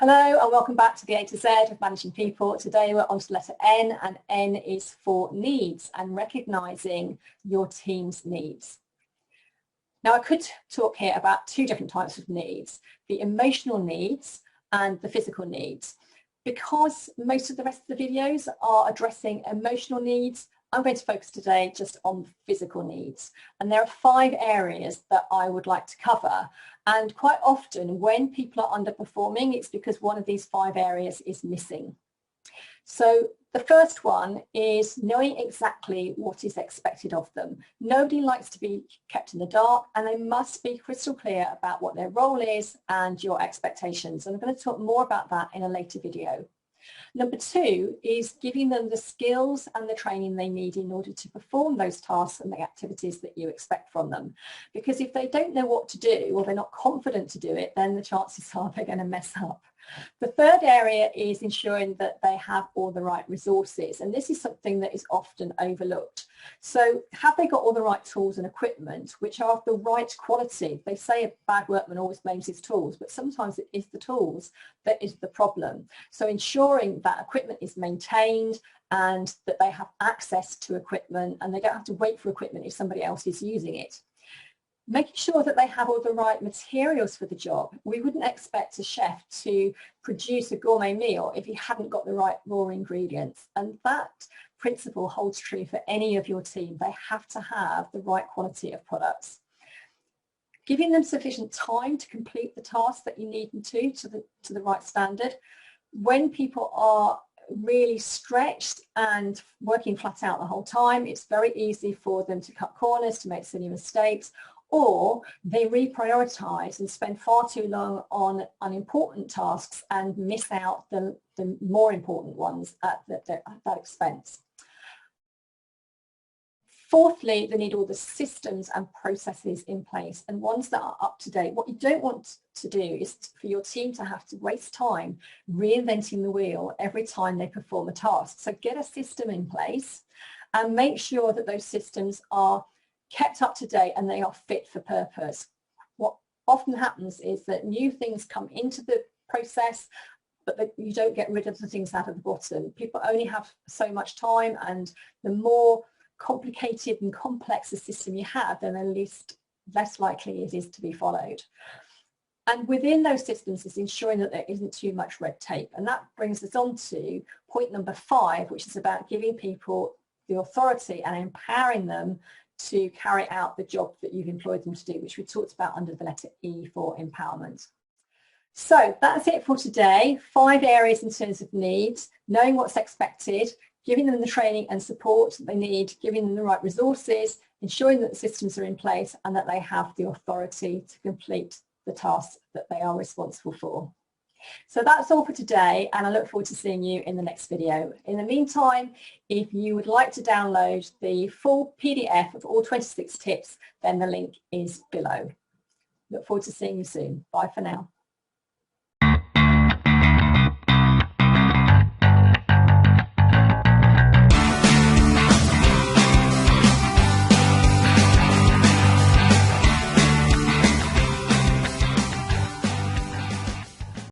Hello and welcome back to the A to Z of Managing People. Today we're on to the letter N, and N is for needs and recognising your team's needs. Now I could talk here about two different types of needs, the emotional needs and the physical needs. Because most of the rest of the videos are addressing emotional needs, I'm going to focus today just on physical needs. And there are 5 areas that I would like to cover. And quite often when people are underperforming, it's because one of these 5 areas is missing. So the first one is knowing exactly what is expected of them. Nobody likes to be kept in the dark, and they must be crystal clear about what their role is and your expectations. And I'm going to talk more about that in a later video. Number 2 is giving them the skills and the training they need in order to perform those tasks and the activities that you expect from them. Because if they don't know what to do or they're not confident to do it, then the chances are they're going to mess up. The third area is ensuring that they have all the right resources, and this is something that is often overlooked. So have they got all the right tools and equipment which are of the right quality? They say a bad workman always blames his tools, but sometimes it is the tools that is the problem. So ensuring that equipment is maintained and that they have access to equipment and they don't have to wait for equipment if somebody else is using it. Making sure that they have all the right materials for the job. We wouldn't expect a chef to produce a gourmet meal if he hadn't got the right raw ingredients. And that principle holds true for any of your team. They have to have the right quality of products. Giving them sufficient time to complete the tasks that you need them to the right standard. When people are really stretched and working flat out the whole time, it's very easy for them to cut corners, to make silly mistakes, or they reprioritize and spend far too long on unimportant tasks and miss out the more important ones at that expense. Fourthly, they need all the systems and processes in place and ones that are up to date. What you don't want to do is for your team to have to waste time reinventing the wheel every time they perform a task. So get a system in place and make sure that those systems are kept up to date and they are fit for purpose. What often happens is that new things come into the process, but that you don't get rid of the things out of the bottom. People only have so much time, and the more complicated and complex the system you have, then less likely it is to be followed. And within those systems is ensuring that there isn't too much red tape. And that brings us on to point number 5, which is about giving people the authority and empowering them to carry out the job that you've employed them to do, which we talked about under the letter E for empowerment. So that's it for today. 5 areas in terms of needs, knowing what's expected, giving them the training and support that they need, giving them the right resources, ensuring that the systems are in place and that they have the authority to complete the tasks that they are responsible for. So that's all for today, and I look forward to seeing you in the next video. In the meantime, if you would like to download the full PDF of all 26 tips, then the link is below. Look forward to seeing you soon. Bye for now.